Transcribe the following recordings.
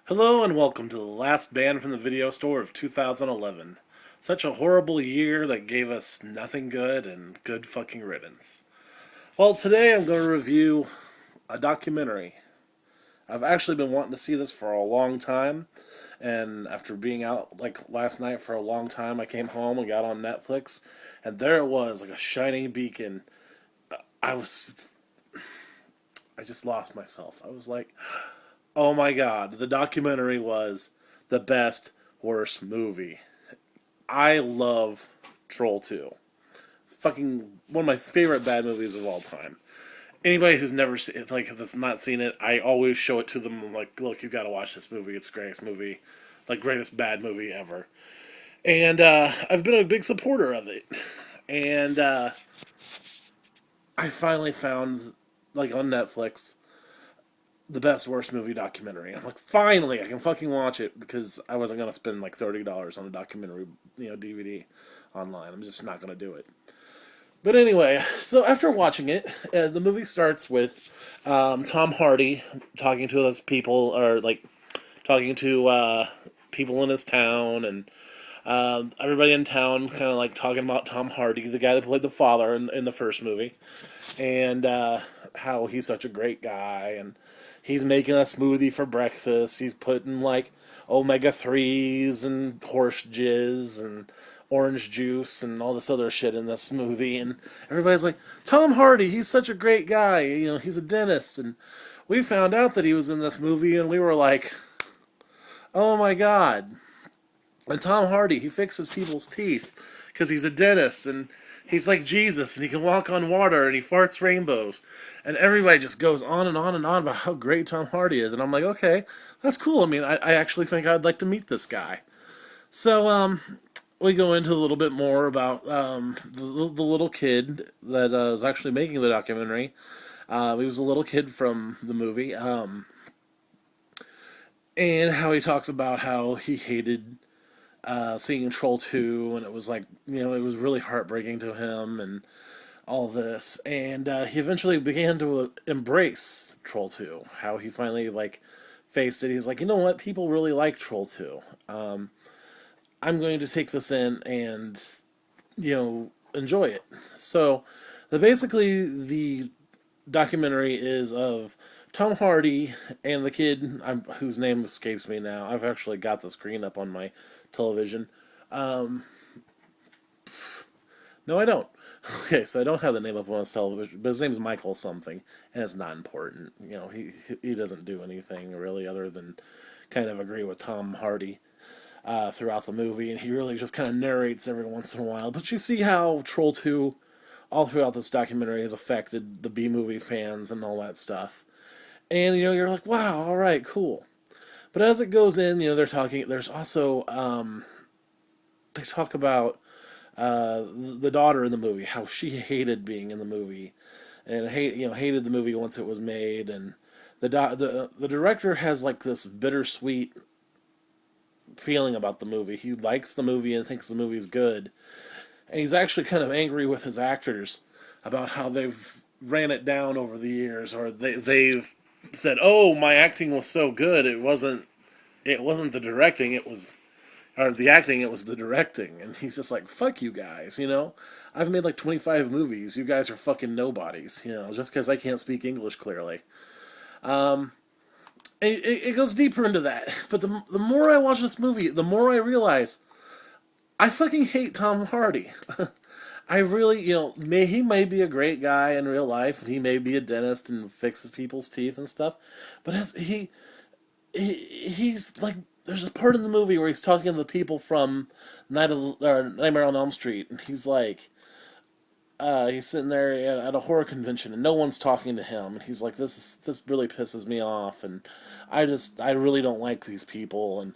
Hello and welcome to the last band from the video store of 2011. Such a horrible year that gave us nothing good and good fucking riddance. Well, today I'm going to review a documentary. I've actually been wanting to see this for a long time, and after being out like last night for a long time, I came home and got on Netflix, and there it was, like a shining beacon. I was, I just lost myself. I was like, oh my god, the documentary was the best, worst movie. I love Troll 2. Fucking one of my favorite bad movies of all time. Anybody who's never seen, that's not seen it, I always show it to them. I'm like, look, you gotta watch this movie. It's the greatest movie, like greatest bad movie ever. And I've been a big supporter of it. And I finally found, like on Netflix, the best worst movie documentary. I'm like, finally, I can fucking watch it because I wasn't gonna spend like $30 on a documentary, DVD online. I'm just not gonna do it. But anyway, so after watching it, the movie starts with Tom Hardy talking to those people, or like talking to people in his town, and everybody in town kind of like talking about Tom Hardy, the guy that played the father in the first movie, and how he's such a great guy, and he's making a smoothie for breakfast. He's putting like omega 3s and horse jizz and orange juice and all this other shit in the smoothie, and everybody's like, Tom Hardy, he's such a great guy. He's a dentist, and we found out that he was in this movie, and we were like, oh my god. And Tom Hardy, he fixes people's teeth because he's a dentist, and he's like Jesus, and he can walk on water, and he farts rainbows. And everybody just goes on and on and on about how great Tom Hardy is. And I'm like, okay, that's cool. I mean, I actually think I'd like to meet this guy. So, we go into a little bit more about the little kid that was actually making the documentary. He was a little kid from the movie, and how he talks about how he hated seeing Troll 2, and it was like, it was really heartbreaking to him, and all this. And he eventually began to embrace Troll 2, how he finally, like, faced it. He's like, you know what? People really like Troll 2. I'm going to take this in and, enjoy it. So, the documentary is of Tom Hardy and the kid whose name escapes me now. I've actually got the screen up on my television. Um, no, I don't. Okay, so I don't have the name up on his television, but his name's Michael something, and it's not important. He doesn't do anything really other than kind of agree with Tom Hardy throughout the movie, and he really just kind of narrates every once in a while. But you see how Troll 2, all throughout this documentary, has affected the B movie fans and all that stuff. And you're like, wow, all right, cool. But as it goes in, they're talking. There's also they talk about the daughter in the movie, how she hated being in the movie, and hated the movie once it was made, and the director has like this bittersweet feeling about the movie. He likes the movie and thinks the movie's good, and he's actually kind of angry with his actors about how they've ran it down over the years, or they've said, "Oh, my acting was so good, it wasn't the directing, it was." Or the acting, it was the directing. And he's just like, fuck you guys. I've made like 25 movies. You guys are fucking nobodies, just because I can't speak English clearly. It goes deeper into that. But the more I watch this movie, the more I realize I fucking hate Tom Hardy. I really, he may be a great guy in real life, and he may be a dentist and fixes people's teeth and stuff, but he's like, there's a part in the movie where he's talking to the people from Nightmare on Elm Street, and he's like, he's sitting there at a horror convention, and no one's talking to him, and he's like, this really pisses me off, and I really don't like these people, and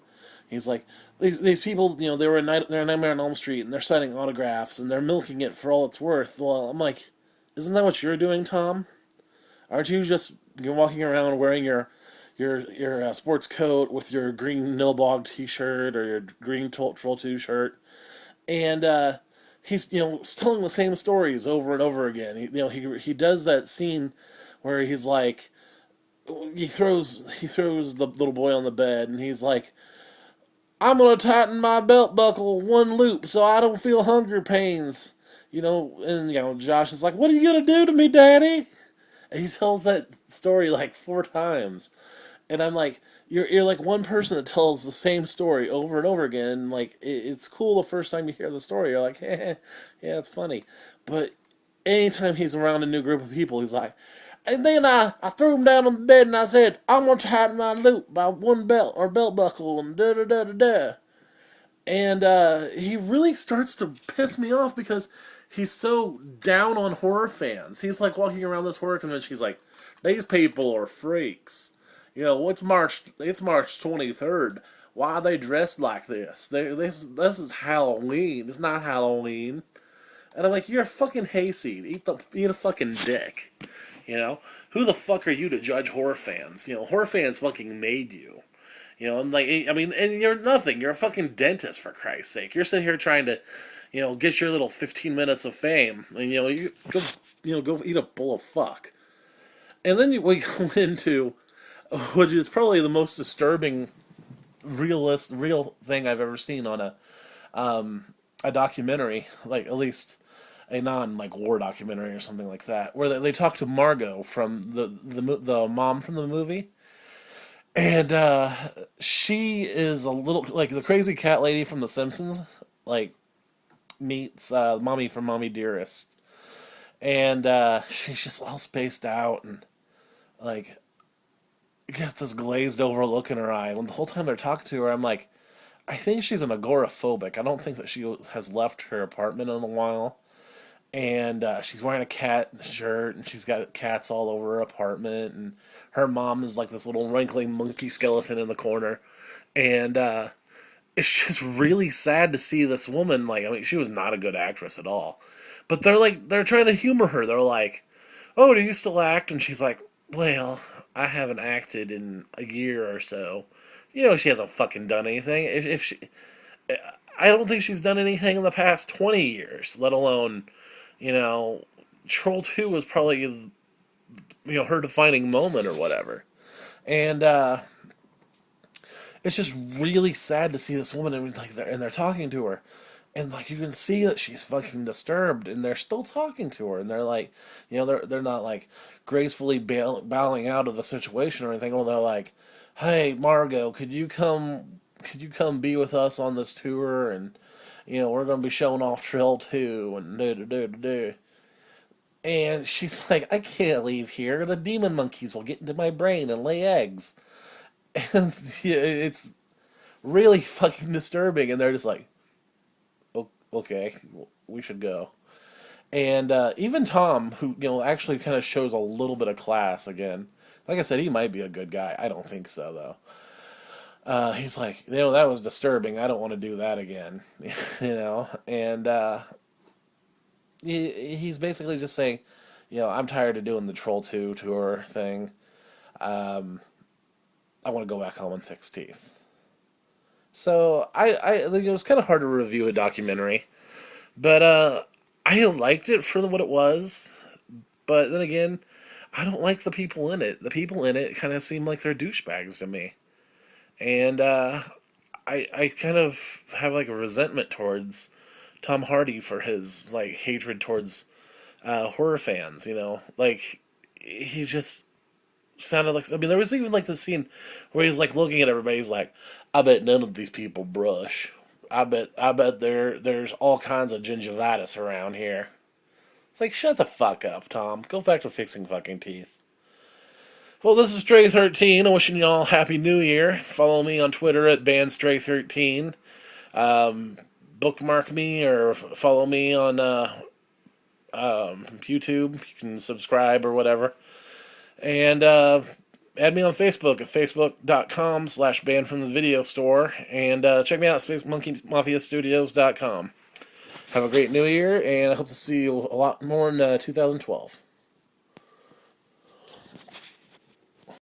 he's like, these people, they're in Nightmare on Elm Street, and they're signing autographs, and they're milking it for all it's worth. Well, I'm like, isn't that what you're doing, Tom? Aren't you just, you're walking around wearing your sports coat with your green Nilbog T-shirt or your green Troll 2 shirt, and he's telling the same stories over and over again. He does that scene where he's like, he throws the little boy on the bed, and he's like, "I'm gonna tighten my belt buckle one loop so I don't feel hunger pains." And Josh is like, "What are you gonna do to me, Daddy?" And he tells that story like 4 times, and I'm like, "You're like one person that tells the same story over and over again. And like it's cool the first time you hear the story, you're like, yeah, it's funny, but anytime he's around a new group of people, he's like." And then I threw him down on the bed and I said, "I'm gonna tighten my loop by one belt or belt buckle and da da da da da." And he really starts to piss me off because he's so down on horror fans. He's like walking around this horror convention. He's like, "These people are freaks. What's March? It's March 23rd. Why are they dressed like this? This is Halloween. It's not Halloween." And I'm like, "You're a fucking hayseed. Eat a fucking dick." Who the fuck are you to judge horror fans? Horror fans fucking made you. I'm like, I mean, and you're nothing. You're a fucking dentist, for Christ's sake. You're sitting here trying to, get your little 15 minutes of fame, and go eat a bowl of fuck. And then we go into, which is probably the most disturbing, real thing I've ever seen on a documentary, like at least a non like war documentary or something like that, where they talk to Margot from the mom from the movie. And she is a little like the crazy cat lady from The Simpsons, like meets Mommy from Mommy Dearest, and she's just all spaced out and like gets this glazed over look in her eye. When the whole time they're talking to her, I'm like, I think she's an agoraphobic. I don't think that she has left her apartment in a while. And she's wearing a cat shirt, and she's got cats all over her apartment, and her mom is like this little wrinkling monkey skeleton in the corner, and it's just really sad to see this woman. Like, I mean, she was not a good actress at all, but they're trying to humor her. They're like, "Oh, do you still act?" And she's like, "Well, I haven't acted in a year or so." She hasn't fucking done anything. If she, I don't think she's done anything in the past 20 years, let alone you know, Troll 2 was probably, her defining moment or whatever. And it's just really sad to see this woman, and they're talking to her. And like you can see that she's fucking disturbed, and they're still talking to her, and they're like, they're not like gracefully bowing out of the situation or anything. Well, they're like, "Hey, Margot, could you come be with us on this tour?" And we're gonna be showing off Trail 2 and do do do do. And she's like, "I can't leave here. The demon monkeys will get into my brain and lay eggs." And yeah, it's really fucking disturbing. And they're just like, Okay, we should go." And even Tom, who actually kind of shows a little bit of class again. Like I said, he might be a good guy. I don't think so though. He's like, that was disturbing. I don't want to do that again. And he's basically just saying, "I'm tired of doing the Troll 2 tour thing. Um, I want to go back home and fix teeth." So I think it was kind of hard to review a documentary, but I liked it for what it was. But then again, I don't like the people in it. The people in it kind of seem like they're douchebags to me, and I kind of have like a resentment towards Tom Hardy for his like hatred towards horror fans. Like he just sounded like. I mean, there was even like the scene where he's like looking at everybody. He's like, "I bet none of these people brush. I bet there's all kinds of gingivitis around here." It's like, shut the fuck up, Tom. Go back to fixing fucking teeth. Well, this is Stray13. I'm wishing y'all Happy New Year. Follow me on Twitter at BandStray13. Bookmark me or follow me on YouTube. You can subscribe or whatever. And add me on Facebook at facebook.com/banned from the video store. And check me out at spacemonkeymafiastudios.com. Have a great new year, and I hope to see you a lot more in 2012.